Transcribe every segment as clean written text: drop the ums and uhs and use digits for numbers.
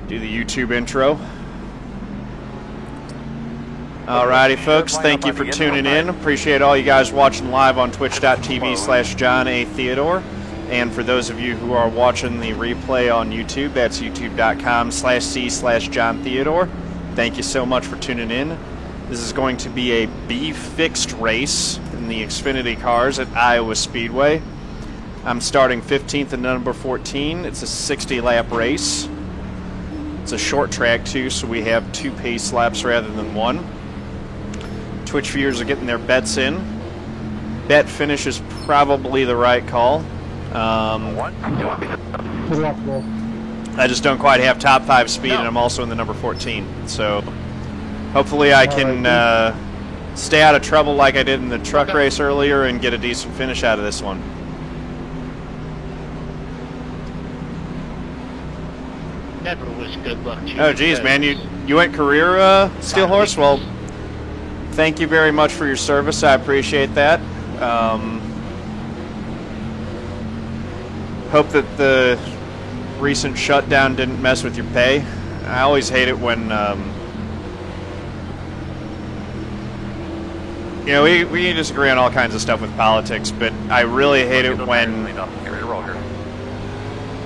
Do the YouTube intro. Alrighty, folks, thank you for tuning in. Appreciate all you guys watching live on twitch.tv/John A. Theodore. And for those of you who are watching the replay on YouTube, that's youtube.com/c/John Theodore. Thank you so much for tuning in. This is going to be a B-fixed race in the Xfinity cars at Iowa Speedway. I'm starting 15th in number 14. It's a 60-lap race. It's a short track, too, so we have 2 pace laps rather than 1. Twitch viewers are getting their bets in. Bet finish is probably the right call. I just don't quite have top 5 speed, and I'm also in the number 14. So hopefully I can stay out of trouble like I did in the truck race earlier and get a decent finish out of this one. Never wish good luck to you. Oh, geez, man, you went career, Steel Horse? Well, thank you very much for your service. I appreciate that. Hope that the recent shutdown didn't mess with your pay. I always hate it when, you know, we disagree on all kinds of stuff with politics, but I really hate it when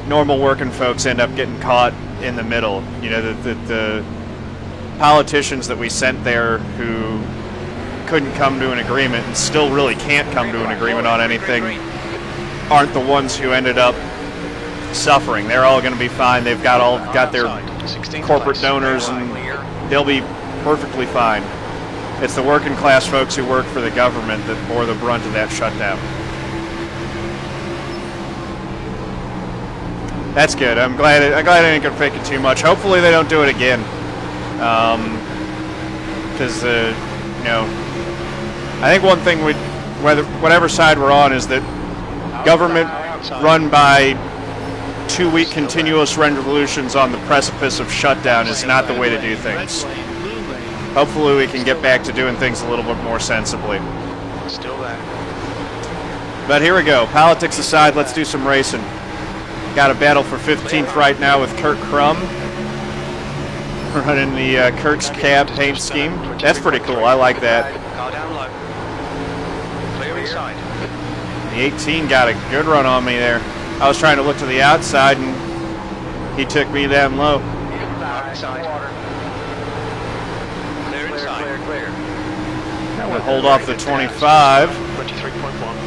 normal working folks end up getting caught in the middle. You know, the politicians that we sent there who couldn't come to an agreement and still really can't come to an agreement on anything aren't the ones who ended up suffering. They're all going to be fine. They've got their corporate donors, and they'll be perfectly fine. It's the working class folks who work for the government that bore the brunt of that shutdown. That's good. I'm glad I didn't go fake it too much. Hopefully they don't do it again. Because you know, I think one thing whatever side we're on is that government run by 2-week continuous resolutions on the precipice of shutdown is not the way to do things. Hopefully we can get back to doing things a little bit more sensibly. Still there. But here we go. Politics aside, let's do some racing. Got a battle for 15th right now with Kurt Crum. Running the Kirk's Cab paint scheme. That's pretty cool. I like that. Car down low. Clear inside. The 18 got a good run on me there. I was trying to look to the outside, and he took me down low. Inside. Clear inside. Clear. We'll hold off the 25. 23.1.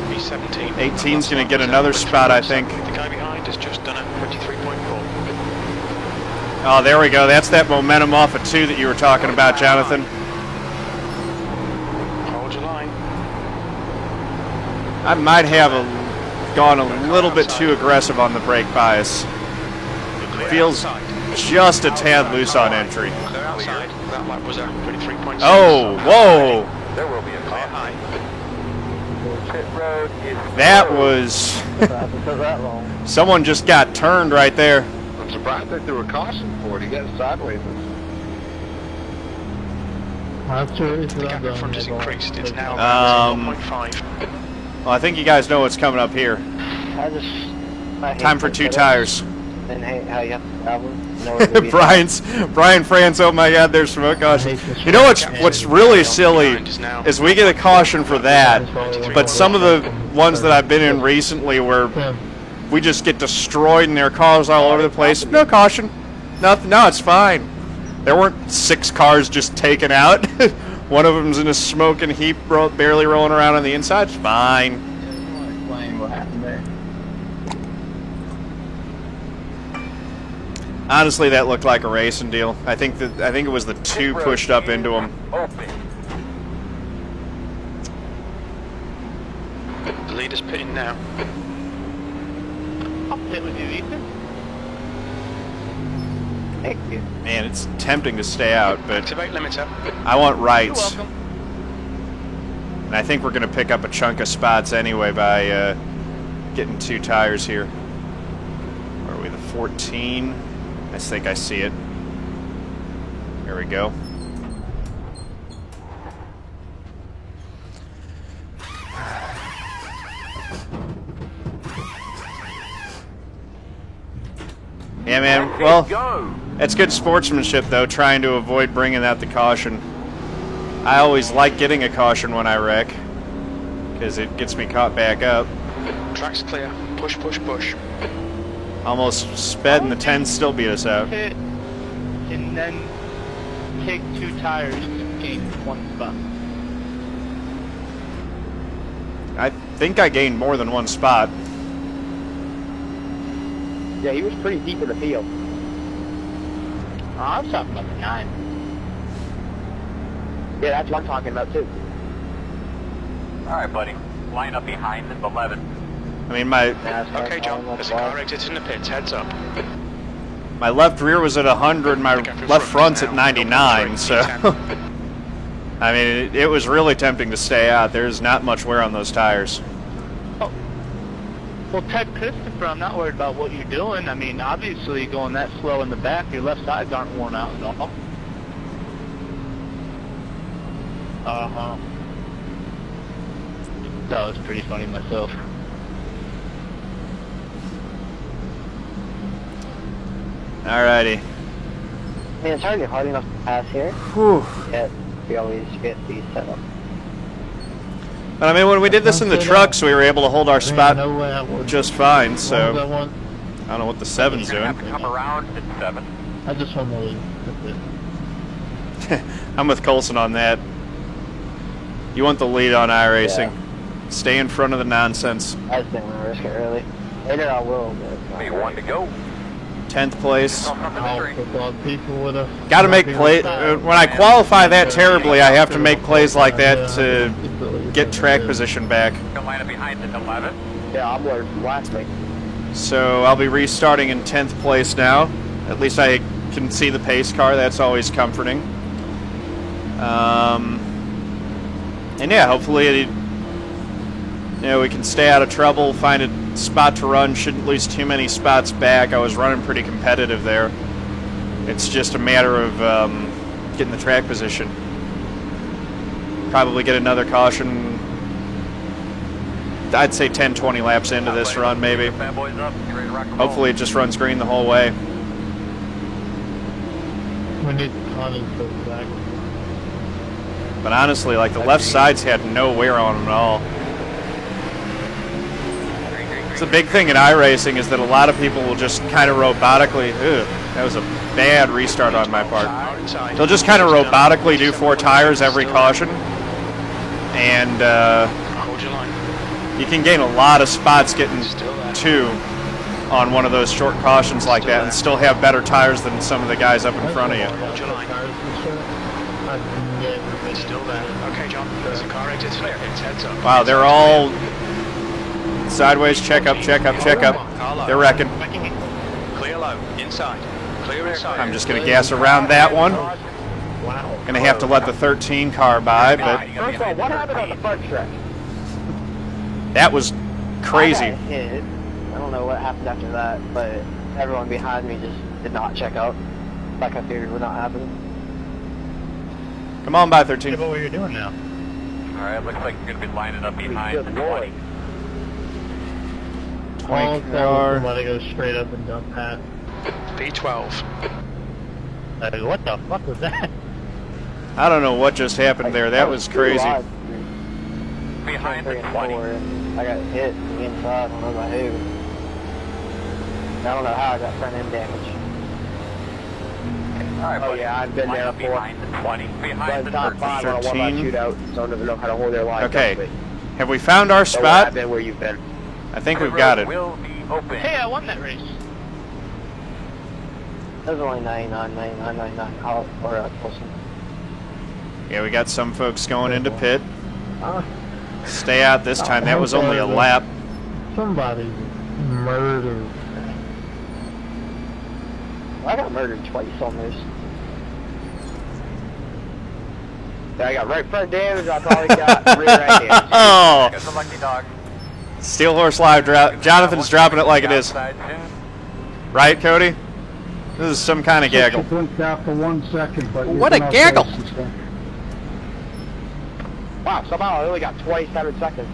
B17. 18's going to get another spot, I think. The guy behind has just done a 23.4. Oh, there we go. That's that momentum off of 2 that you were talking about, Jonathan. Hold your line. I might have gone a little bit too aggressive on the brake bias. Feels just a tad loose on entry. Clear outside. That lap was a 23.6. Oh, whoa. There will be a car high. That was... Someone just got turned right there. I'm surprised they threw a caution for it. He got sideways. The gap in front has increased. It's now 1.5. Well, I think you guys know what's coming up here. Time for 2 tires. Brian France, oh my God, there's smoke caution. You know what's really silly is we get a caution for that, but some of the ones that I've been in recently where we just get destroyed and there are cars all over the place, no caution, nothing, no, it's fine. There weren't 6 cars just taken out. One of them's in a smoking heap, barely rolling around on the inside, it's fine. Honestly, that looked like a racing deal. I think it was the 2 pushed up into him. The leader's pitting now. I'll pit with you, Ethan. Thank you. Man, it's tempting to stay out, but Activate limiter. I want rights. You're welcome. And I think we're going to pick up a chunk of spots anyway by getting 2 tires here. Where are we, the 14? I think I see it. There we go. Yeah, man. Well, it's good sportsmanship, though, trying to avoid bringing out the caution. I always like getting a caution when I wreck, because it gets me caught back up. Track's clear. Push, push, push. Almost sped, and the 10 still beat us out. Pit and then take 2 tires to gain 1 spot. I think I gained more than 1 spot. Yeah, he was pretty deep in the field. Oh, I was talking about the 9. Yeah, that's what I'm talking about too. Alright, buddy. Line up behind the 11. I mean, my Okay, John. There's a car exit in the pits. Heads up. left rear was at 100, my left front's at 99, so... I mean, it was really tempting to stay out. There's not much wear on those tires. Oh. Well, Ted Christopher, I'm not worried about what you're doing. I mean, obviously, going that slow in the back, your left sides aren't worn out at all. Uh-huh. That was pretty funny myself. Alrighty. I mean, it's hardly hard enough to pass here. Whew. Yet we always get these set up. But I mean, when we did this in the trucks, we were able to hold our spot just fine, so... I don't know what the 7's doing. Come around at 7. I just want to leave. I'm with Coulson on that. You want the lead on iRacing. Yeah. Stay in front of the nonsense. I just didn't want to risk it early. Later I will, but it's not Hey, right. 1 to go. 10th place. People with a Got to make play. When I qualify that terribly, I have to make plays like that to get track position back. Come line up behind the 11. Yeah, I'm worried from last week. So I'll be restarting in 10th place now. At least I can see the pace car. That's always comforting. And yeah, hopefully, we can stay out of trouble, find a spot to run, shouldn't lose too many spots back. I was running pretty competitive there. It's just a matter of getting the track position. Probably get another caution, I'd say 10, 20 laps into this run, maybe. Hopefully it just runs green the whole way. We need Connie to go back. But honestly, like, the left sides had no wear on them at all. It's a big thing in iRacing is that a lot of people will just kind of robotically, that was a bad restart on my part. They'll just kind of robotically do 4 tires every caution, and Hold your line. you can gain a lot of spots getting 2 on one of those short cautions like that and still have better tires than some of the guys up in front of you. Hold your line. It's still there. Okay, John. There's a car exit in the pits. Heads up. Wow, they're all sideways, check up, check up, check up. They're wrecking. Clear low. Inside. Clear inside. I'm just going to gas around that one. Going to have to let the 13 car by, but First of all, what happened on the front stretch? that was crazy. I got hit. I don't know what happened after that, but everyone behind me just did not check out. Like I figured would not happen. Come on by, 13. What are you doing now? Alright, looks like you're going to be lining up behind the Good 20. Lord. 20 car. Somebody goes straight up and dump past. P12. What the fuck was that? I don't know what just happened there. That was crazy. Behind the 20. I got hit from the inside. I don't know about who. I don't know how I got front end damage. Alright, Oh buddy. yeah, I've been Line there up before. behind the 20. But Behind the it's not 13. fine when I won my 13. shootout, so I don't know how to hold their line. Okay. Have we found our I've spot? been where you've been. I think we've got it. Will be open. Hey, I won that race. That was only 99, 99, 99. Or Coulson. Yeah, we got some folks going into pit. Huh? Stay out this time. That was only a lap. Somebody murdered. I got murdered twice almost. I got right front damage. I probably got rear end damage. Oh, Got the lucky dog. Steel Horse Live. Jonathan's dropping it like it is. Outside soon. Right, Cody? This is some kind of gaggle. Blinked out for 1 second, but What a gaggle! Wow, somehow I only got 27 seconds.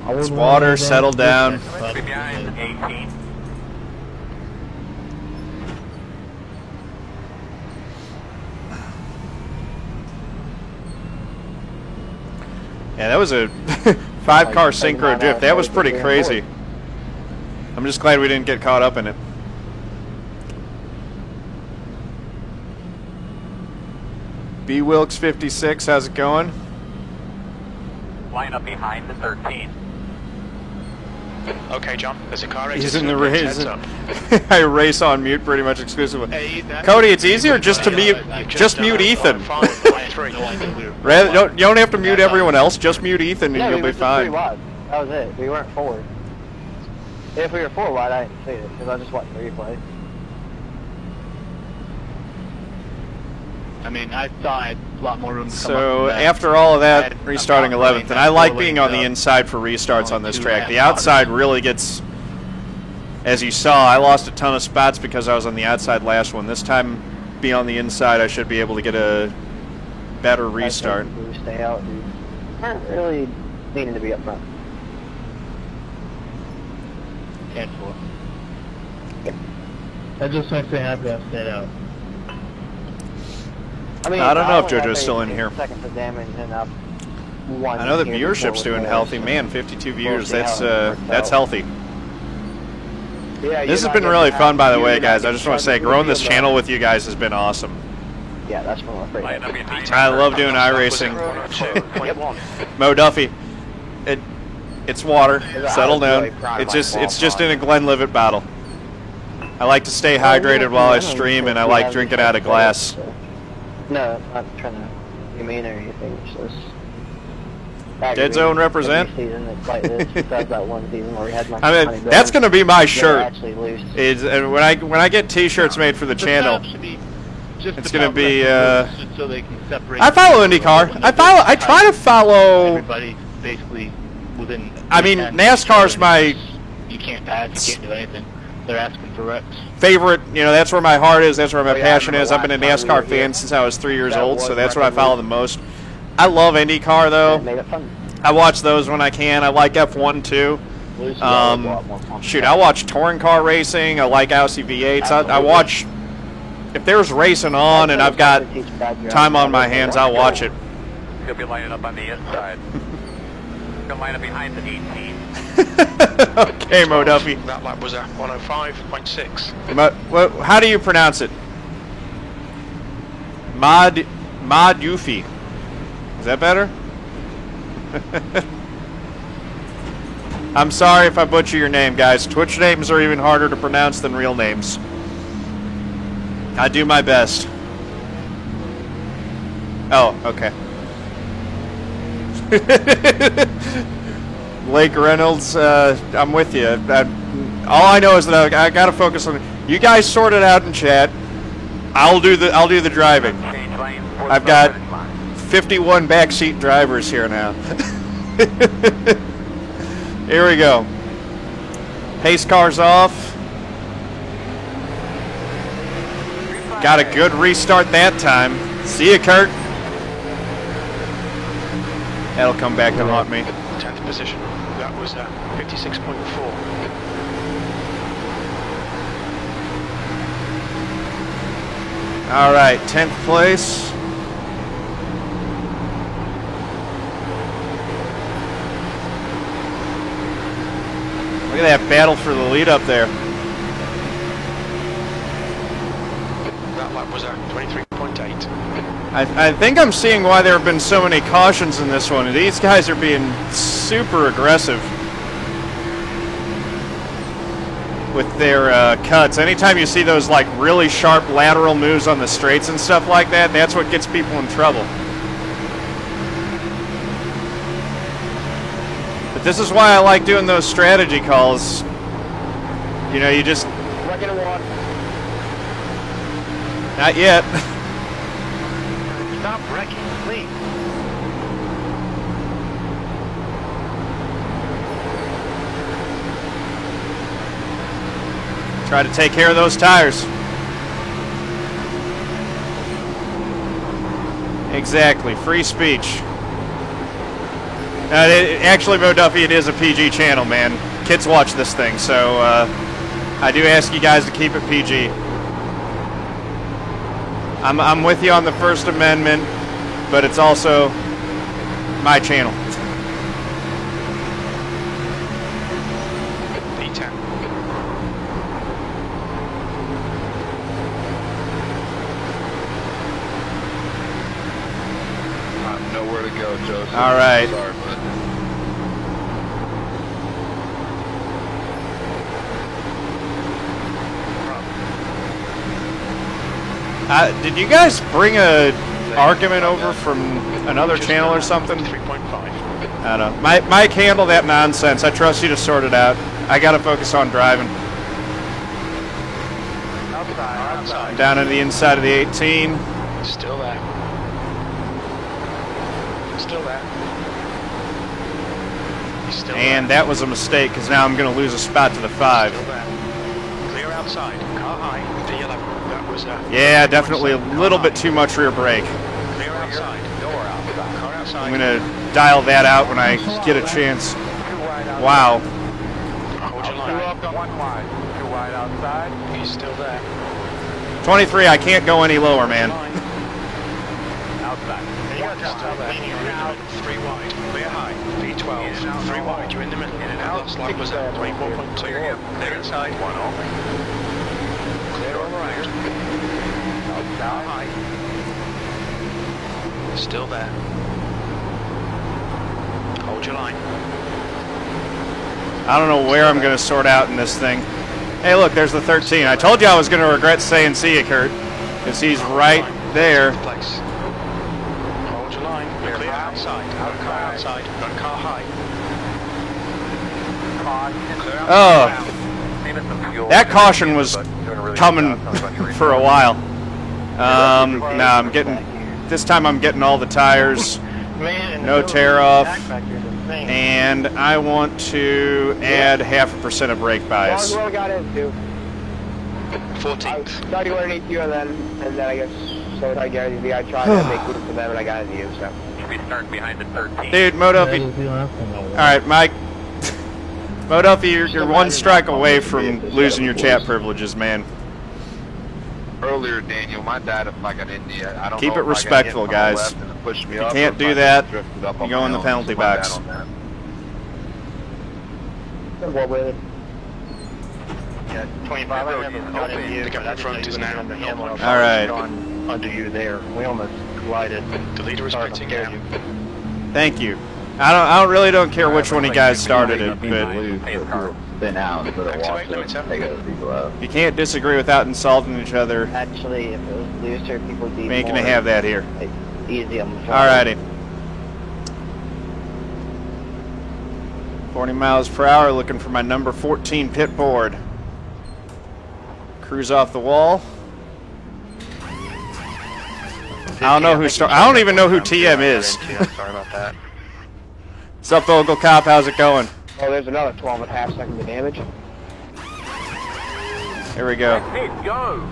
It's water, settle down. Behind 18. Yeah, that was a 5-car synchro drift. That was pretty crazy. I'm just glad we didn't get caught up in it. B Wilkes 56, how's it going? Line up behind the 13. Okay, John, there's a car He's in the race. I race on mute pretty much exclusively. Hey, Ethan, Cody, it's easier just to mute. Just mute Ethan. You don't have to mute everyone else. Just mute Ethan, and Yeah, you'll we be were just 3 fine. wide. That was it. We weren't 4. If we were 4 wide, I didn't see it because I just watched the replay. I mean, I thought I had a lot more room to come So up from that. after all of that, I had restarting about 11th, and I like being on the 4 inside for restarts Only on this 2 track. The half outside hours. really gets, as you saw, I lost a ton of spots because I was on the outside last one. This time, being on the inside, I should be able to get a better restart. I think we stay out and aren't really needing to be up front. Handful. That just makes me happy I stayed out. I mean, I don't know if only had JoJo's still in maybe here. 6 seconds of damage and up 1 I know the here before viewership's it doing was healthy. so Man, 52 we'll viewers. see how That's it works that's out. healthy. Yeah, This has you're not been getting really half- fun, by the you're way, not guys. I getting just want to say, charged growing with this the channel field with you guys has been awesome. though. Yeah, that's what I'm afraid Line up of. behind. I love doing iRacing. 102.1. Mo Duffy, it's water. I was Settle down. really proud of It's my just small in a Glenlivet battle. I like to stay hydrated while I stream, and I like drinking out of glass. No, I'm not trying to be mean or anything. It's just Dead Zone represent? Every season it's like this. Besides that one season where we had like I 20 mean, that's going to be my they're shirt. actually loose. Is when I get T-shirts made for the channel. top should be just It's about gonna be, right, just so they can separate. I follow IndyCar. I try to follow. Everybody basically within. I mean, 10 NASCAR's my You can't pass. You can't do anything. They're asking for reps. favorite. You know, that's where my heart is. That's where my Oh, yeah, passion I remember is. I've been a last time we NASCAR were here. fan since I was 3 years That old, so was that's what I record follow the most. I love IndyCar It though. made it fun. I watch those when I can. I like F1 too. Loose is always a lot more fun. Shoot, I watch touring car racing. I like Aussie V8s. I watch. If there's racing on and I've got time on my hands, I'll watch it. He'll be lining up on the inside. He'll line up behind the 18. Okay, Mo Duffy. That lap was at 105.6. How do you pronounce it? Mod Yuffie. Is that better? I'm sorry if I butcher your name, guys. Twitch names are even harder to pronounce than real names. I do my best. Oh, okay. Blake Reynolds, I'm with you. All I know is that I gotta focus on. You guys sort it out in chat. I'll do the driving. Change lanes for I've the got finish line. 51 backseat drivers here now. Here we go. Pace car's off. Got a good restart that time. See ya, Kurt. That'll come back to haunt me. 10th position. That was at 56.4. All right, 10th place. Look at that battle for the lead up there. That lap was at 23.8. I think I'm seeing why there have been so many cautions in this one. These guys are being super aggressive with their cuts. Anytime you see those like really sharp lateral moves on the straights and stuff like that, that's what gets people in trouble. But this is why I like doing those strategy calls. You know, you just... Not yet. Stop wrecking, please. Try to take care of those tires. Exactly. Free speech. Actually, Mo Duffy, it is a PG channel, man. Kids watch this thing, so I do ask you guys to keep it PG. I'm with you on the First Amendment, but it's also my channel. P10. Nowhere to go, Joseph. All right. Sorry, bud. Did you guys bring a argument over from another channel or something? 3.5. I don't know. Mike, handle that nonsense. I trust you to sort it out. I gotta focus on driving. Outside. Down to the inside of the 18. Still there. Still there. He's still And there. that was a mistake, because now I'm gonna lose a spot to the 5. Still there. Clear outside. Car high. D11. That was Yeah, definitely a little bit too much rear brake. Clear outside. Door outside. Car outside. I'm gonna dial that out when I get a chance. Wow. Hold your line. One wide. Too wide outside. He's still there. 23, I can't go any lower, man. Outside. Still there. You're in the middle. 3 wide. Clear high. V12. 3 wide. You're in the middle. In and out. Last lap was at 24.2. Clear inside. 1 over. Clear all around. Down high. Still there. Hold your line. I don't know where I'm gonna sort out in this thing. Hey, look, there's the 13. I told you I was gonna regret saying see you, Kurt, because he's right there. Place. Hold your line. Clear outside. Out car outside. Got car high. Clear outside. Oh, that caution was coming for a while. Nah, I'm getting. This time I'm getting all the tires. No tear off. And I want to add 0.5% of brake bias. What I got into. 14th. Started where I need to, and then I guess so I got into. I tried to make room for them, and I got into you. So. Should be starting behind the 13. Dude, Mo Duffy. Alright, Mike. Mo Duffy, you're one strike away from losing your chat privileges, man. Earlier, Daniel, my data flag got India. I don't Keep know it if respectful, I got hit guys. from the left and it pushed me If you up, can't or do if I that, just drifted up you on go my in the own. penalty It's my bad box. on that. What with it? Yeah, 25. I never got into you. Pick up in front is now. All right. Under you there. We almost collided. The leader is pitting now. Thank you. I really don't care which one of you guys started it, but Been out, but it Activate limiter. you can't disagree without insulting each other. Actually, if it was looser, people would be We ain't more, gonna have that here. like, easy on the front. Alrighty. 40 miles per hour, looking for my number 14 pit board. Cruise off the wall. I don't know who I don't even know who TM is. Sorry about that. What's up, Ogle Cop? How's it going? Oh, there's another 12.5 seconds of damage. Here we go. Hey, go!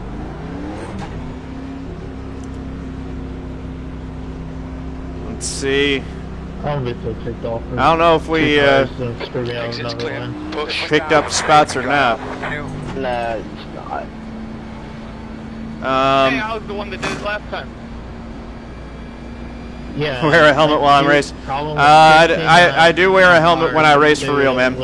Let's see. I don't get so ticked off. I don't know if we Exit's clear. Push. picked up spots or not. No, it's not. Hey, I was the one that did it last time. Yeah. Wear a helmet while I'm racing. I do wear a helmet when I race for real, man.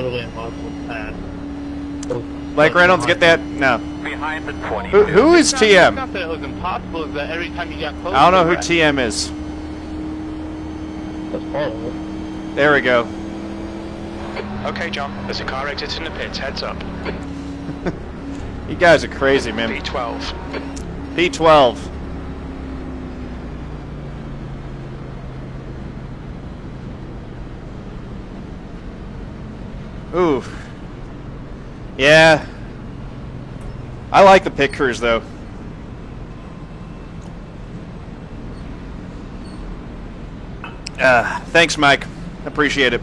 Blake Reynolds, get that? No. Behind the 20. Who is It's TM? not that it was impossible, it's that every time you got close. I don't know you who were TM is. That's part of it. There we go. Okay, John. There's a car exiting the pits. Heads up. You guys are crazy, man. B12. P12. Ooh. Yeah. I like the pit crews, though. Thanks, Mike. Appreciate it.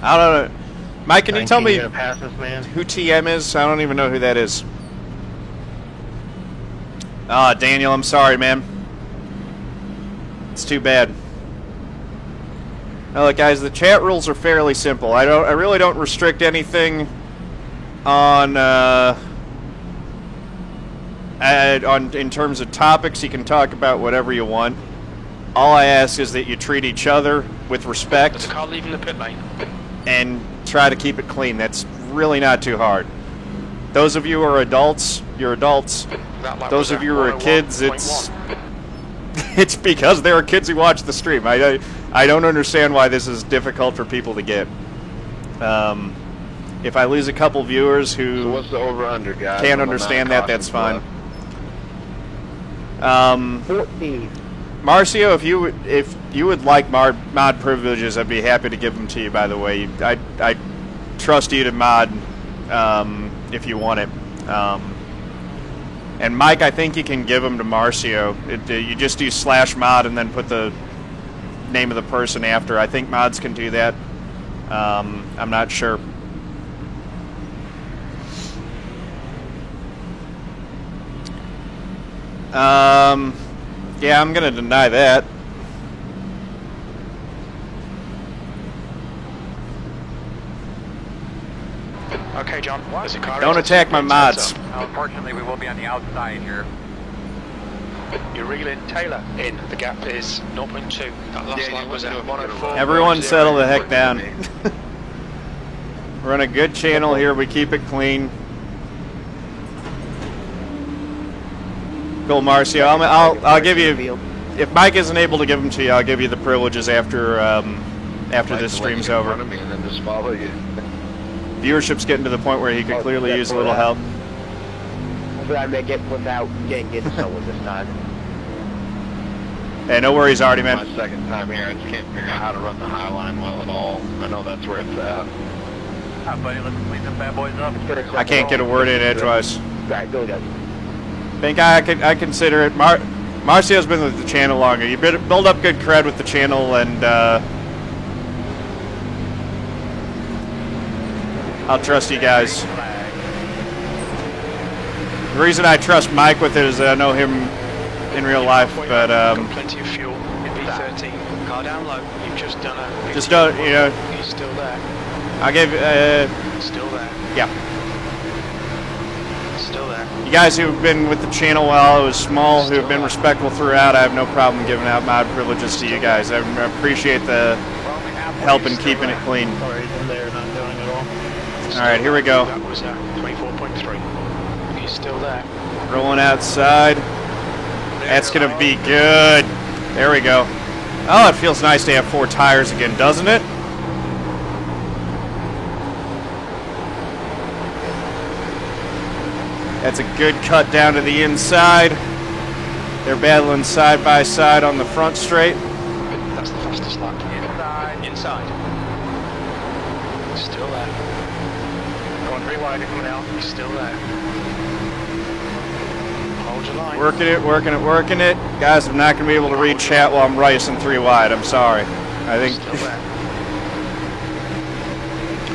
I don't know. Mike, can you tell me pass this man? who TM is? I don't even know who that is. Ah, Daniel, I'm sorry, man. It's too bad. Now, look, guys, the chat rules are fairly simple. I really don't restrict anything on in terms of topics. You can talk about whatever you want. All I ask is that you treat each other with respect. There's a car leaving the pit lane. And try to keep it clean. That's really not too hard. Those of you who are adults, you're adults. Those of you who are kids, it's because there are kids who watch the stream. I don't understand why this is difficult for people to get. If I lose a couple viewers who So what's the over-under, guys? can't understand that, that's fine. 14. Marcio, if you would like mod privileges, I'd be happy to give them to you. By the way, I trust you to mod if you want it. And Mike, I think you can give them to Marcio. You just do /mod and then put the name of the person after. I think mods can do that. I'm not sure. Yeah, I'm going to deny that. Okay, John. There's a car. Don't attack my mods. Unfortunately, we will be on the outside here. You're reeling Taylor in. The gap is 0.2. That last Yeah, lap you was went at to 104. Everyone settle the heck down. We're on a good channel here. We keep it clean. Cool, Marcio. I'll give you. If Mike isn't able to give them to you, I'll give you the privileges after this stream's over. And then just follow you. Viewership's getting to the point where he could clearly use a little help. Hopefully I make it without getting someone this time. Hey, no worries, Artie, man. My second time here, I just can't figure out how to run the high line well at all. I know that's where it's at. Buddy, let's clean them bad boys up. I can't get a word in edgewise. Alright, go guys. Think I consider it. Marcio's been with the channel longer. You build up good cred with the channel, and I'll trust you guys. The reason I trust Mike with it is that I know him in real life, but Got plenty of fuel in V13. Car down low. You've just done a. just don't, you know. He's still there. I'll give Still there. yeah. Still there. You guys who've been with the channel while it was small, who've been respectful throughout, I have no problem giving out mod privileges to you guys. I appreciate the help in keeping it clean. Sorry, in there, not doing it all. All right, here we go. That was 24.3. He's still there. Rolling outside. That's going to be good. There we go. Oh, it feels nice to have 4 tires again, doesn't it? That's a good cut down to the inside. They're battling side by side on the front straight. That's the fastest lap. Inside. Still there. Going 3 wide coming out. He's still there. Hold your line. Working it, working it, working it. Guys, I'm not going to be able to read chat while I'm racing 3 wide. I'm sorry. I think. Still there.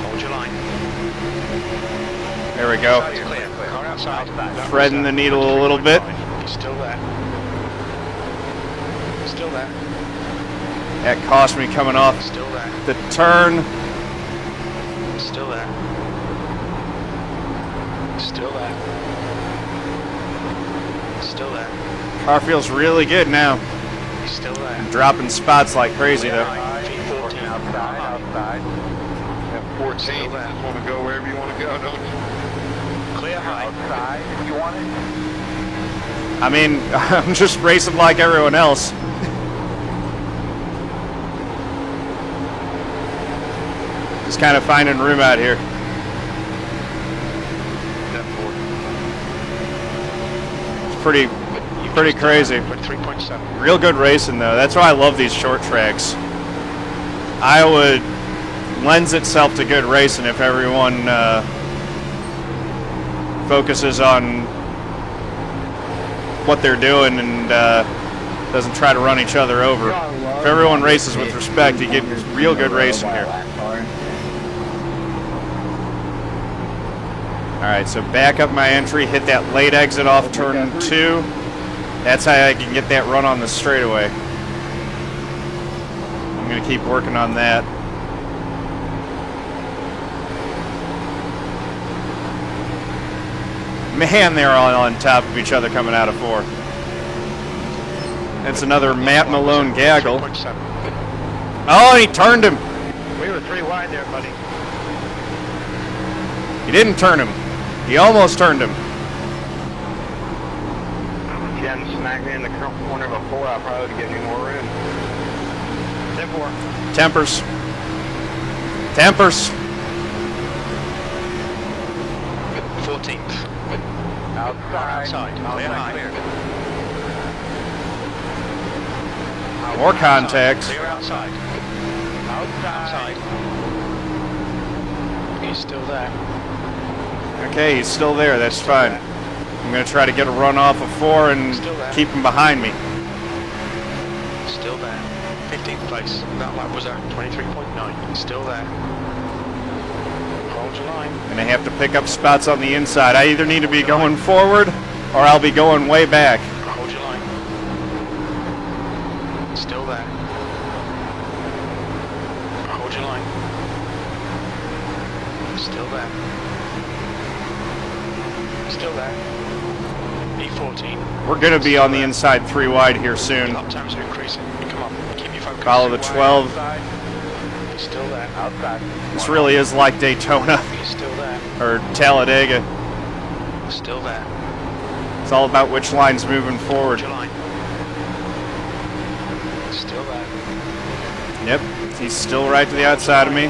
Hold your line. There we go. Side's clear. Car outside. That Threading was, the needle a little bit. He's still there. Still there. That cost me coming off Still there. the turn. Still there. Still there. Still there. Car feels really good now. He's still there. Dropping spots like crazy though. V14 Outside. 14. Still You there. just want to go wherever you want to go, don't you? Clear high. Outside, if you want it. I mean, I'm just racing like everyone else. Just kind of finding room out here. It's pretty crazy. 3.7. Real good racing though. That's why I love these short tracks. Iowa lends itself to good racing if everyone focuses on what they're doing and doesn't try to run each other over. If everyone races with respect, you get real good racing here. Alright, so back up my entry, hit that late exit off turn 2. That's how I can get that run on the straightaway. I'm going to keep working on that. Man, they're all on top of each other coming out of 4. That's another Matt Malone gaggle. 3.7. Oh, he turned him. We were 3 wide there, buddy. He didn't turn him. He almost turned him. If you hadn't smacked me in the corner before, I probably would give you more room. 10-4. Tempers. Tempers. 14th. Outside. Clear high. More contact. Clear outside. Outside. He's still there. Okay, he's still there. That's fine. I'm going to try to get a run off of 4 and keep him behind me. Still there. 15th place. That lap was at 23.9. He's still there. Hold your line. And I have to pick up spots on the inside. I either need to be going forward or I'll be going way back. Hold your line. Still there. Hold your line. Still there. Still there. E14. We're going to be on the inside 3 wide here soon. Lap times are increasing. Come on. Keep your focus. Follow the 12. He's still there. Outside. This really is like Daytona He's still there. or Talladega. Still there. It's all about which line's moving forward. Hold your line. Still there. Yep, he's still right to the outside of me.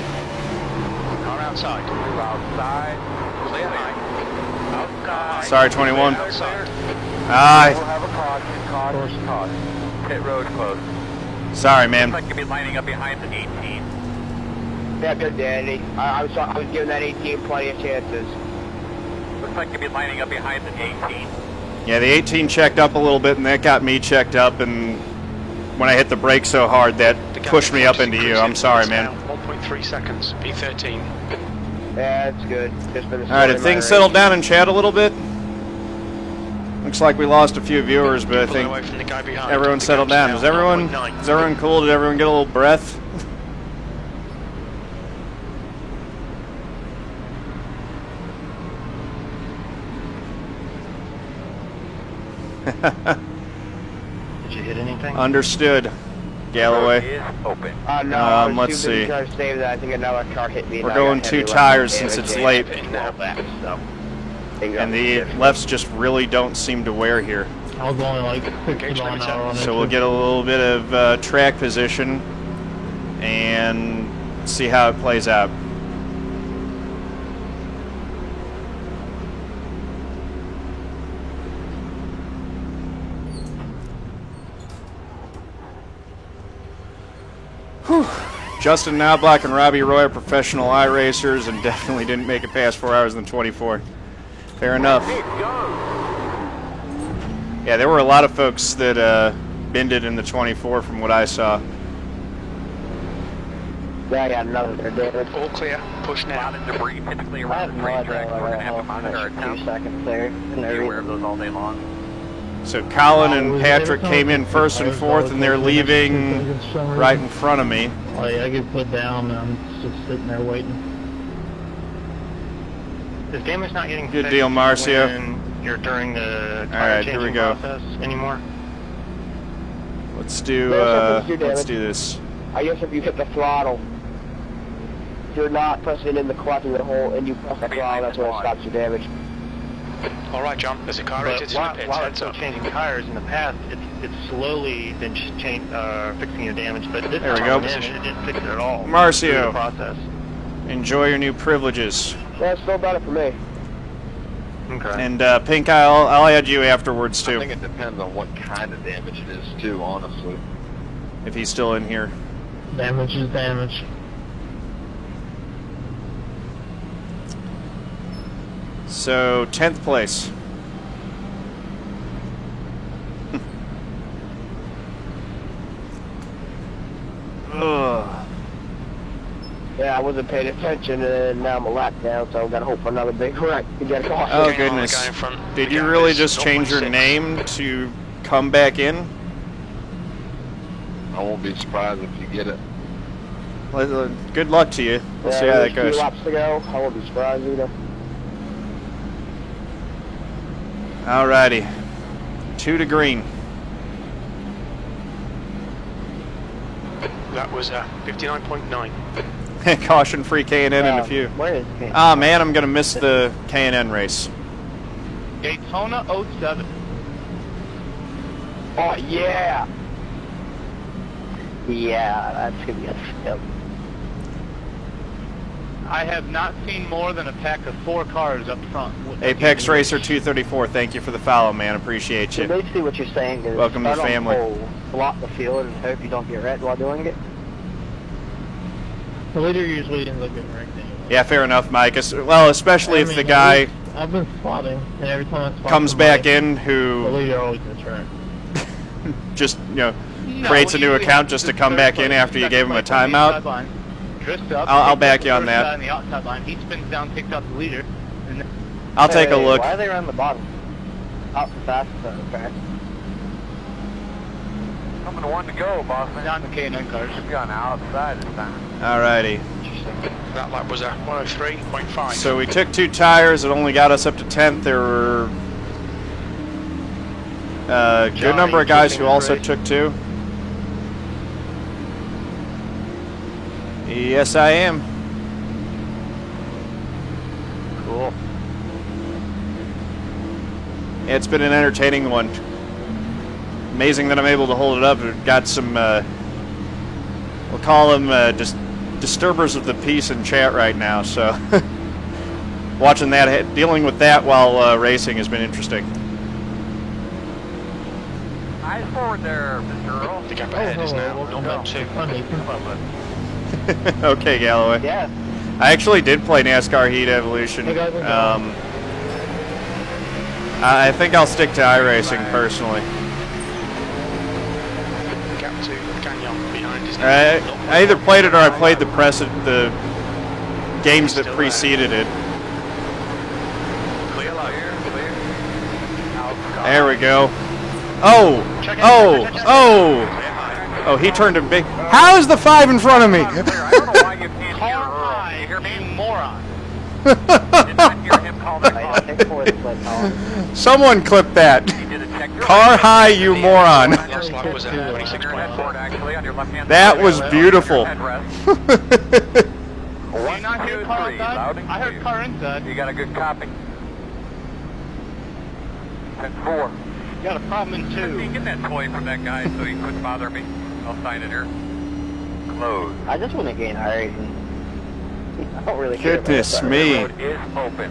Car outside. Outside. Clear high. Outside. Sorry, 21. Outside. Ah, have a caution. Pit road closed. sorry, man. Looks like you'll be lining up behind the 18. Yeah, good, Danny. I was giving that 18 plenty of chances. Looks like you'll be lining up behind the 18. Yeah, the 18 checked up a little bit, and that got me checked up, and when I hit the brake so hard, that The gap pushed me up into increasing. you. I'm sorry, It's man. down 1.3 seconds. P13. Yeah, it's good. Just been a All right, if story things of my settle race. down in chat a little bit, looks like we lost a few viewers, but I Pull think away from the guy behind. everyone The settled gap's down. now Is everyone 1.9. cool? Did everyone get a little breath? Did you hit anything? Understood, Galloway. Is open. No, I was let's too busy see. trying to save that. I think another car hit me. We're and I going got 2 heavy tires left since it's damage late, and well back, so. and the lefts just really don't seem to wear here. I was only like 60 mile an hour on it. So we'll get a little bit of track position and see how it plays out. Whew. Justin Knobloch and Robbie Roy are professional iRacers and definitely didn't make it past 4 hours and 24. Fair enough. Yeah, there were a lot of folks that bended in the 24 from what I saw. Yeah, I got another there, David. All clear. Push A lot now. of debris typically I around have the no idea racetrack. what We're I going to have to have monitor our a few temps. seconds there. And Be aware of those all day long. So Colin and Patrick came in first and fourth, and they're leaving right in front of me. Like, I get put down and I'm just sitting there waiting. Is damage not getting Good fixed deal, Marcio. when you're during the All right, tire here we changing go. process anymore? Let's do let's do this. I guess if you hit the throttle, if you're not pressing in the clutch and the whole, and you press the throttle, that's when it stops your damage. All right, John. There's a car But exiting the while, pits. while Heads it's still up. changing tires in the past, it's slowly been fixing your damage. But this There we time go. it didn't fix it at all. Marcio. Through the process. Enjoy your new privileges. Yeah, it's still better for me. Okay. And Pink Eye, I'll add you afterwards I think too, it depends on what kind of damage it is, too, honestly. if he's still in here. Damage is damage. So 10th place. Ugh. Yeah, I wasn't paying attention, and now I'm a lap down, so I've got to hope for another big wreck to get a caution. Oh Hang on, the goodness! guy in front. Did The you gap really is just change your 0.6. name to come back in? I won't be surprised if you get it. Good luck to you. We'll see how that there's a goes. few laps to go. I won't be surprised either. Alrighty. 2 to green. That was 59.9. Caution-free K&N in a few. Where is it? Ah, man, I'm gonna miss the K&N race. Daytona 07. Oh, yeah! Yeah, that's going to be a skip. I have not seen more than a pack of 4 cars up front. Apex Racer 234, thank you for the follow, man. Appreciate So you. basically what you're saying is Welcome to the start on family. pole, block the field, and hope you don't get wrecked while doing it. The leader usually ends up getting wrecked anyway. Yeah, fair enough, Mike. Well, especially if the guy I've been spotting, and every time I spot comes somebody, back in the who leader always gets wrecked. just, No, creates a new usually account happens just to in come third back place, in after you second gave him a place on the timeout. inside line, drifts up, I'll takes back out you the on first that. guy on the outside line. He spins down, takes out the leader, and then I'll take a Hey, look. Why are they around the bottom? Out the fastest on the track. Coming to 1 to go, boss. down the K&N cars. We've gone outside this time. Alrighty. That lap was 103.5. So we took 2 tires. It only got us up to 10th. There were a good Johnny number of guys keeping who it also right. took 2. Yes, I am. Cool. It's been an entertaining one. Amazing that I'm able to hold it up. We've got some, we'll call them just disturbers of the peace in chat right now. So watching that, dealing with that while racing has been interesting. Eyes forward there, Mr. Earl. The gap ahead is now welcome 0.2. Come on, Nathan. Come on, bud. Okay, Galloway. Yeah. I actually did play NASCAR Heat Evolution. Hey, guys, how's it going? I think I'll stick to iRacing personally. The gap to Gagnon behind is now I either played it or I played the games that preceded it. Clear light. Clear. There we go. Oh! Oh, he turned him big. How is the 5 in front of me? I don't know why you can't hear Car Earl. high, You hear me? you moron. Did not hear him call that I call. think fourth place Colin. Someone clip that. He did a check. Car high, you moron. Last lap was On your 26.4. headboard, actually, on your left-hand That side. was beautiful. Headrest. Did not hear car 2, 3, outside? loud and I heard clear. car inside. You got a good copy. 10-4. You got a problem in 2. Get that toy from that guy so he couldn't bother me. I'll sign it here. Close. I just want to gain iRacing. I don't really care about Goodness that. me. Road is open.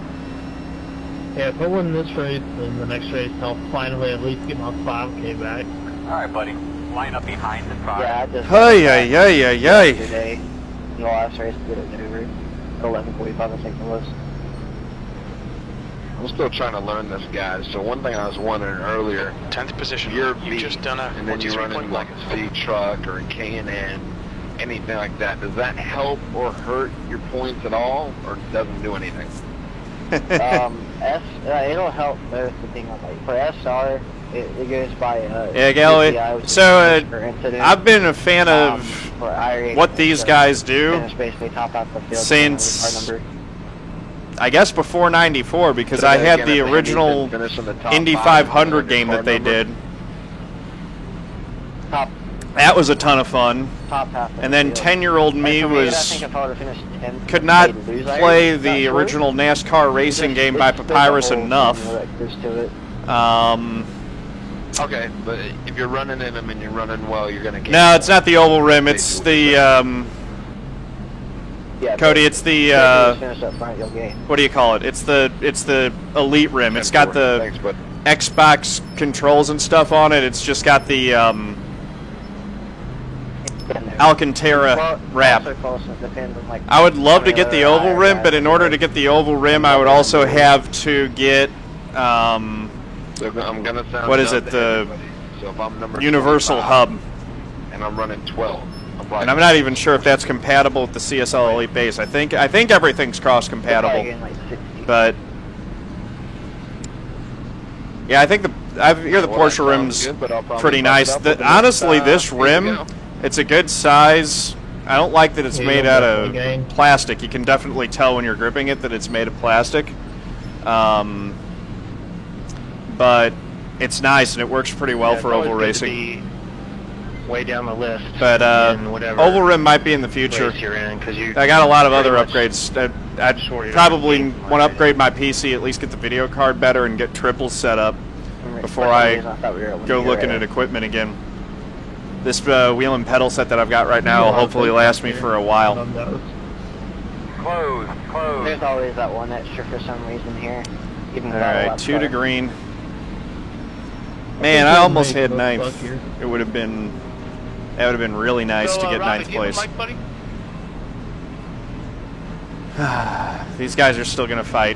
Yeah, if I win this race, then the next race I'll finally at least get my 5K back. All right, buddy. Line up behind the car. Yeah, I just Hey, ay, ay, ay, ay. today in the last race to get it over. 11:45, I think it was. I'm still trying to learn this, guys. So one thing I was wondering earlier, 10th position. you're You've just done a and then you're running like 43.1. a C truck or a K&N, anything like that. Does that help or hurt your points at all, or doesn't do anything? It'll help both the thing like for SR. It goes by Yeah, Galloway. GPI, which is So, per incident. I've been a fan of for iRacing, what these so guys do finish basically top out the field since- car number. I guess before 94, because So I then had again, the if Andy's original been finishing the top Indy 5 500 on game your that they car number, did. Top That was a ton of fun. half of And the then field. 10-year-old me Like, for I was think if I would've finished 10th, could not I'd lose iRacing. play Is that the true? original NASCAR racing It's game just- by it's just Papyrus the whole enough. thing that goes to it. Okay, but if you're running in them and you're running well, you're going to gain. No, it's not the oval rim. It's the Yeah, Cody. but It's the if you finish up front, you'll gain. what do you call it? It's the elite rim. It's got the Thanks, bud. Xbox controls and stuff on it. It's just got the Alcantara Well, wrap. also close, it depends on, like, I would love to how get the many oval other rim, guys but in order to get the oval rim, I would also have to get So I'm going to sound What is dumb it, to the everybody. So if I'm number Universal 25 Hub. and I'm running 12, And I'm not even sure if that's compatible with the CSL Elite base. I think everything's cross probably compatible, gain, like, 60. but yeah, I think I hear the Well, that Porsche sounds rim's good, but I'll probably pretty bump it nice. up with the Honestly, next, this speed to rim, go. it's a good size I don't like that it's Yeah, made out definitely of gang. plastic. You can definitely tell when you're gripping it that it's made of plastic. But it's nice and it works pretty well Yeah, for it's always oval good to racing. be way down the list. But in whatever oval rim might be in the future. race you're in, 'cause you I got a lot of other pretty much- upgrades. I'd Sure, you're probably not want to upgrade my PC, at least get the video card better and get triples set up before I go looking at equipment again. This wheel and pedal set that I've got right now will hopefully last me for a while. Close, close. There's always that one extra for some reason here. Even All without a right, lap 2 to car. green. Man, I almost had ninth. It would have been, that would have been really nice So, to get Robbie, ninth do you have a place. mic, buddy? These guys are still going to fight.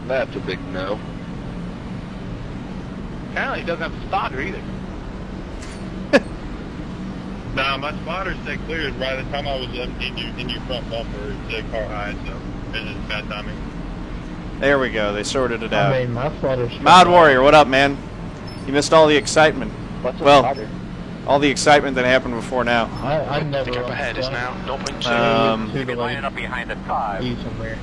That's a big no. Apparently, he doesn't have a spotter either. Nah, my spotter said cleared right at the time I was in your front bumper. It said car high, so it was bad timing. There we go. They sorted it I out. mean, my spotter's Mod Warrior, what up, man? You missed all the excitement. What's a Well, spotter? all the excitement that happened before now. I never The gap run ahead is stuff. now 0.2. To You'll be the lining like, up behind the 5. E somewhere.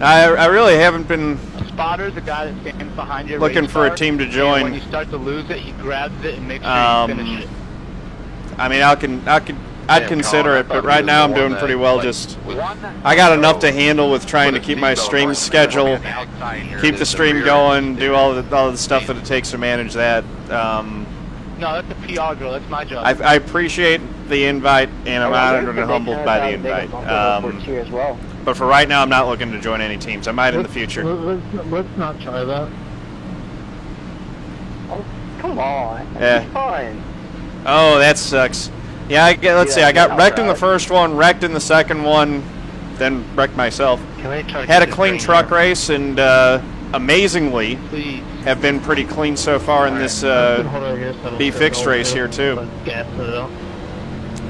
I really haven't been. A spotter's the guy that stands behind you. Looking race for a car, team to and join. when you start to lose it, he grabs it and makes sure you finish it. I mean, I'd Damn, consider Colin, I it, but thought right he now I'm was the doing one pretty that, well. like, Just was- I got enough to handle with trying to Put a keep my seatbelt stream right schedule, on the outside here. keep the There's stream rear going, end. do all the stuff that it takes to manage that. No, that's a PR girl. That's my job. I appreciate the invite, and I'm honored and They humbled kinda by got the a big invite. bump over for cheer as well. But for right now, I'm not looking to join any teams. I might in the future. Let's not try that. Oh, come on. Yeah. It's fine. Oh, that sucks. Yeah, let's see. I got wrecked in the first one, wrecked in the second one, then wrecked myself. Can we try to Had a keep it clean green truck here? race, and amazingly, Please. have been pretty clean so far in this be fixed race here too. Gas it up.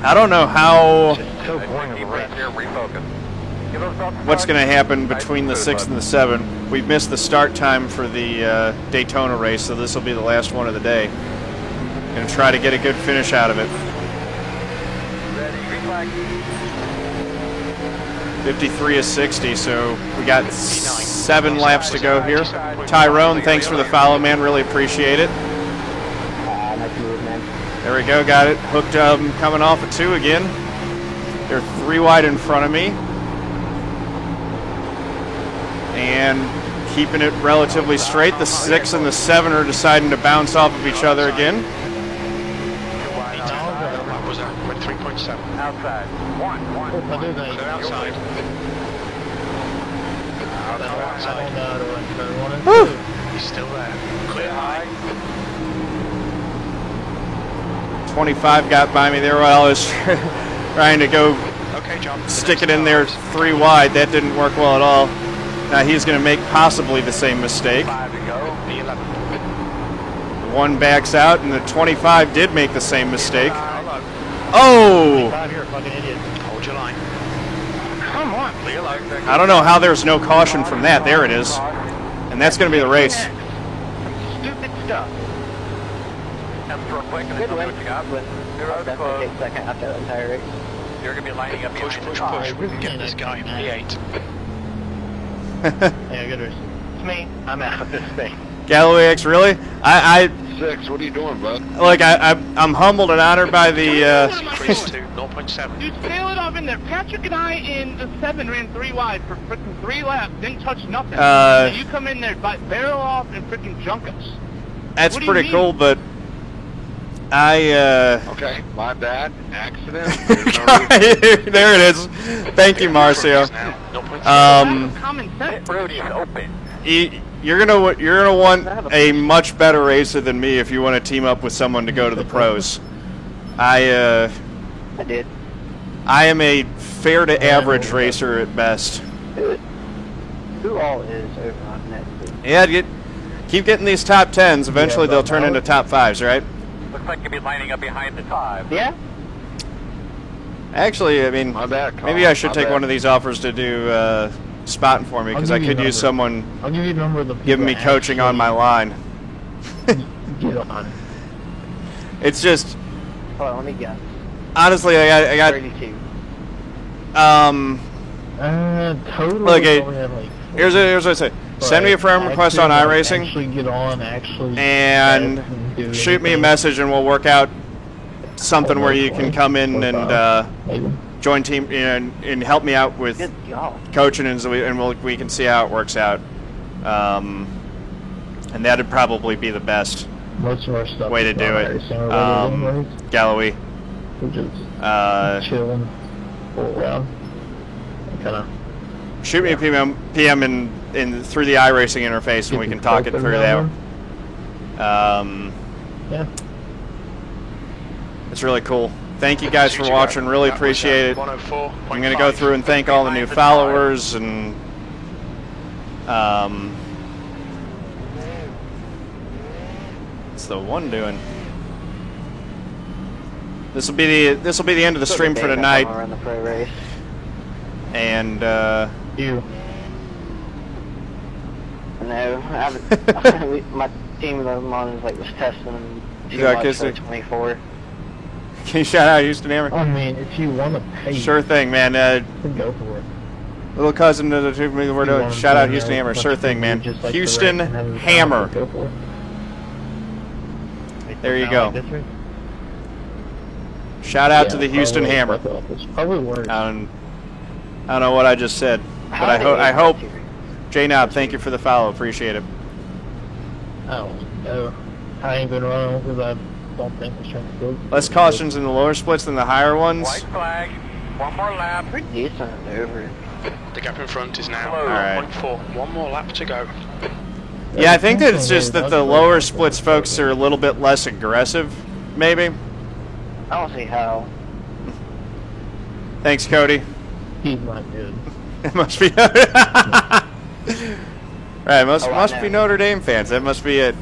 I don't know how So boring of a Keep race. right there, refocus. Give those up what's front. going to happen between the 6 and the 7. We've missed the start time for the Daytona race, so this will be the last one of the day. Going to try to get a good finish out of it. Ready, green flag. 53 is 60, so we got 7 laps to go here. Tyrone, thanks for the follow, man. Really appreciate it. Nice move, man. There we go, got it. Hooked coming off of 2 again. They're 3 wide in front of me. And keeping it relatively straight. The 6 and the 7 are deciding to bounce off of each other again. What was that? Went 3.7. Outside. One. I do that. They're outside. I don't know how to run turn 1 and Woo! 2. He's still there. Clear high. 25 got by me there while I was trying to go Okay, John. stick it in there 3 wide. That didn't work well at all. Now he's going to make possibly the same mistake. 5 to go. The 11. 1 backs out, and the 25 did make the same mistake. Hello. Oh! 5 here, fucking idiot. Hold your line. Come on. Clear low. I don't know how there's no caution from that. There it is. And that's going to be the race. Stupid stuff. That's real quick, and Good then win. what you got. Win. You're I'll out definitely close. take second after that entire race. You're going to be lining up Push, behind push, the 5. push. We can get this guy. P8. Yeah, good race. It's me. I'm out of this thing. Galloway X, really? I 6, what are you doing, bud? look, I'm humbled and honored by the, Increase to 0.7. Dude, sail it off in there. Patrick and I in the 7 ran 3 wide for freaking 3 laps. Didn't touch nothing. And you come in there, barrel off, and freaking junk us. that's What do you pretty mean? cool, but Okay, my bad. Accident. There's no reason. there it is. Thank you, Marcio. Now, 0.7. Common sense. Road is open. You're gonna want a much better racer than me if you want to team up with someone to go to the pros. I did. I am a fair to average racer at best. Who all is over on net? Yeah, keep getting these top 10s. Eventually, Yeah, they'll but turn now- into top 5s, right? Looks like you'll be lining up behind the 5. Yeah? Actually, I mean, My bad, Colin. maybe I should My take bad. one of these offers to do spotting for me, because I I'll give you could a use number. someone I'll give you the number of the people giving me that coaching on my line. actually get on. It's just, Hold on, let me guess. honestly, I got 32. Total. Look, we only have like 4, here's what I say. Send me a friend request on iRacing Actually get on, actually and do shoot me a anything. message, and we'll work out something where you can come in and Maybe. join team and help me out with Good God. coaching, and we can see how it works out. And that'd probably be the best Most of our stuff way to is do not it. racing related anyways. Galloway. We're just chilling, pull around, kind of. Shoot me a PM in through the iRacing interface, and we can talk it through that. Yeah. It's really cool. Thank you guys for watching. Really appreciate it. 104.5. I'm going to go through and thank all the new followers, and what's the one doing? This will be the end of the stream for tonight. Around the pro race. And You. No, I haven't. My team of them on was testing too Yeah, much for Kissy. 24. can you shout out Houston Hammer? I mean, if you want to pay, Sure thing, man. then go for it. Little cousin to the two me the word. If you want to Shout out do Houston that, Hammer. but Sure thing, man. just like the Houston race and have it Hammer. Go for it. There you Not go. like this race? Shout out Yeah, to the Houston probably Hammer. It's probably worse. I don't know what I just said, but I hope. J Knob, thank you for the follow. Appreciate it. I don't know. I ain't been running because I don't think the strength's good. Less cautions in the lower splits than the higher ones. White flag. One more lap. Pretty decent over. The gap in front is now All right. 1.4. One more lap to go. Yeah, I think that it's just that the lower splits folks are a little bit less aggressive, maybe. I don't see how. Thanks, Cody. He's not good. It must be. Right, must be Notre Dame fans. That must be it.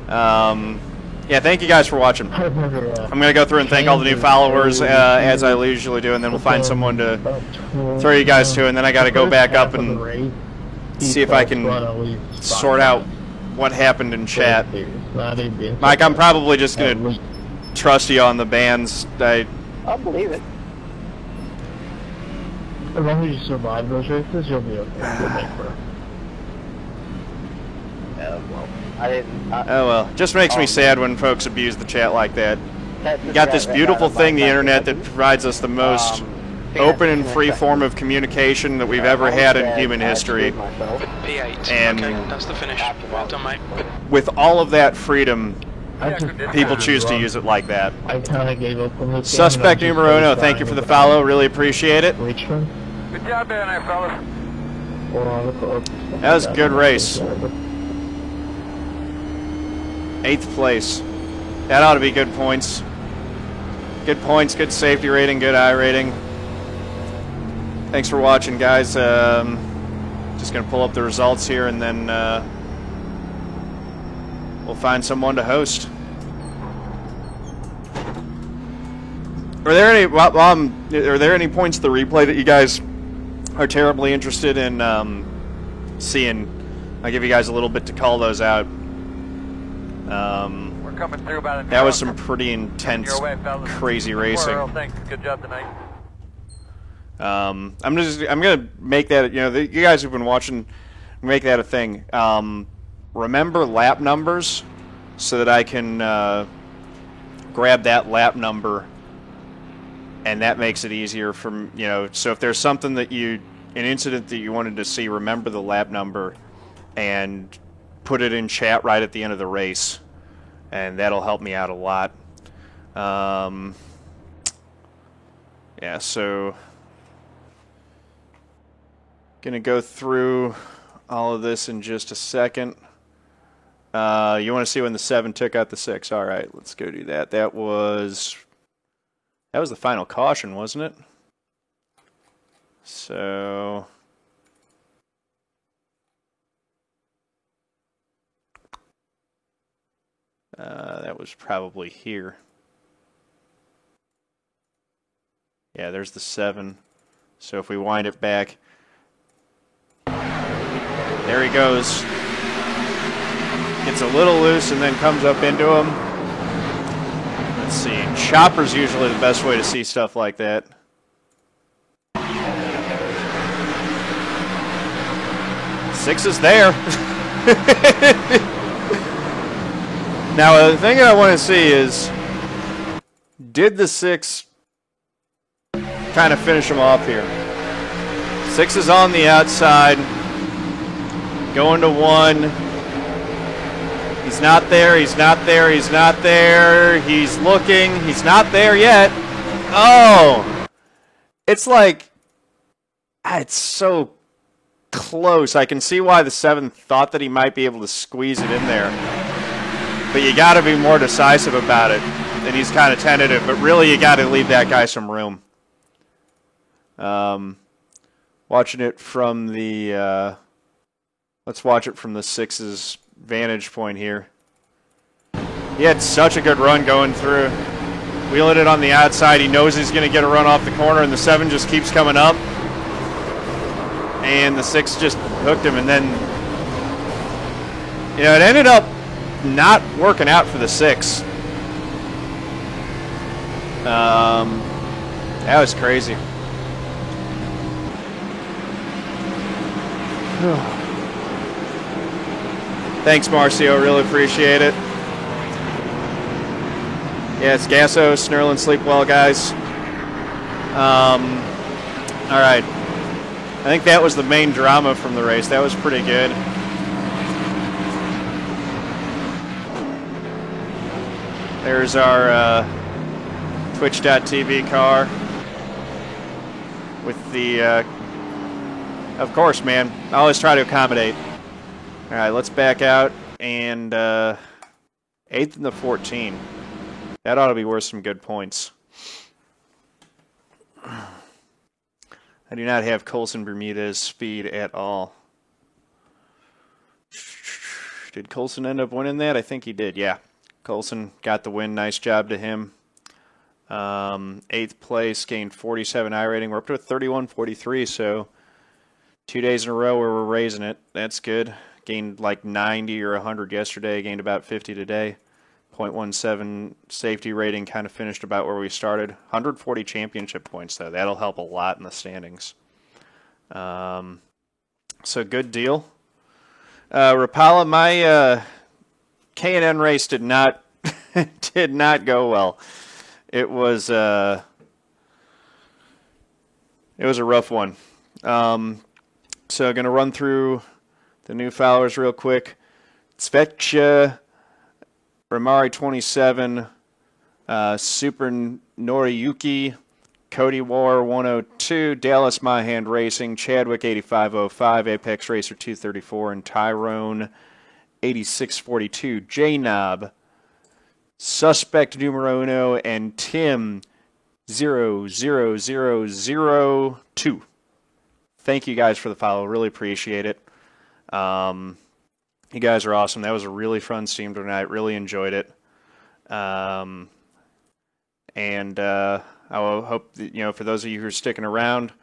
Yeah, thank you guys for watching. I remember, I'm gonna go through and thank all the new followers as I usually do, and then we'll find someone to throw you guys to, and then I got to go back up and see if I can sort out what happened in chat. Mike, I'm probably just gonna trust you on the bands. I'll believe it. As long as you survive those races, you'll be okay. You'll make for. Well, I didn't. Oh well, just makes me sad when folks abuse the chat like that. You got this beautiful thing, the internet, that provides us the most open and free form of communication that we've ever had in human history. P8. And okay, that's the finish. Well done, mate. with all of that freedom, people just choose to use it like that. I kind of gave up on this. Suspect numero uno, thank you for the follow. Really appreciate it. Richmond. Good job down there, fellas. That was a good race. 8th place. That ought to be good points. Good points, good safety rating, good I rating. Thanks for watching, guys. Just going to pull up the results here, and then we'll find someone to host. Are there any are there any points of the replay that you guys are terribly interested in seeing? I'll give you guys a little bit to call those out. We're coming through about That was some pretty intense, crazy racing. Thanks. Good job tonight. I'm gonna make that, you guys who've been watching, make that a thing. Remember lap numbers so that I can grab that lap number, and that makes it easier from, so if there's something that an incident that you wanted to see, remember the lap number and put it in chat right at the end of the race, and that'll help me out a lot. Yeah, so gonna go through all of this in just a second. You want to see when the 7 took out the 6? All right, let's go do that. That was the final caution, wasn't it? So that was probably here. Yeah, there's the 7. So if we wind it back, there he goes. Gets a little loose and then comes up into him. Let's see. Chopper's usually the best way to see stuff like that. Six is there. Now, the thing that I want to see is, did the 6 kind of finish him off here? 6 is on the outside, going to 1. He's not there, he's not there, he's not there. He's looking, he's not there yet. Oh! It's like, it's so close. I can see why the 7 thought that he might be able to squeeze it in there. But you got to be more decisive about it. And he's kind of tentative, but really you got to leave that guy some room. Watching it from the, let's watch it from the 6's vantage point here. He had such a good run going through. Wheeling it on the outside. He knows he's going to get a run off the corner, and the 7 just keeps coming up. And the 6 just hooked him, and then, you know, it ended up not working out for the 6. That was crazy. Thanks, Marcio. Really appreciate it. Yeah, it's Gasso. Snurl and sleep well, guys. All right. I think that was the main drama from the race. That was pretty good. There's our Twitch.tv car with the, of course, man. I always try to accommodate. All right, let's back out. And 8th and the 14. That ought to be worth some good points. I do not have Colson Bermuda's speed at all. Did Colson end up winning that? I think he did, yeah. Colson got the win. Nice job to him. 8th place, gained 47 I rating. We're up to a 31.43, so 2 days in a row where we're raising it. That's good. Gained like 90 or 100 yesterday. Gained about 50 today. 0.17 safety rating, kind of finished about where we started. 140 championship points, though. That'll help a lot in the standings. So good deal. Rapala, my K&N race did not did not go well. It was a rough one. So I'm going to run through the new followers real quick. Svetsha Ramari 27, Super Noriyuki, Cody War 102, Dallas My Hand Racing, Chadwick 8505, Apex Racer 234, and Tyrone 8642, J-Knob, Suspect Numero Uno, and Tim 00002. Thank you guys for the follow. Really appreciate it. You guys are awesome. That was a really fun stream tonight. Really enjoyed it. And I will hope that, you know, for those of you who are sticking around,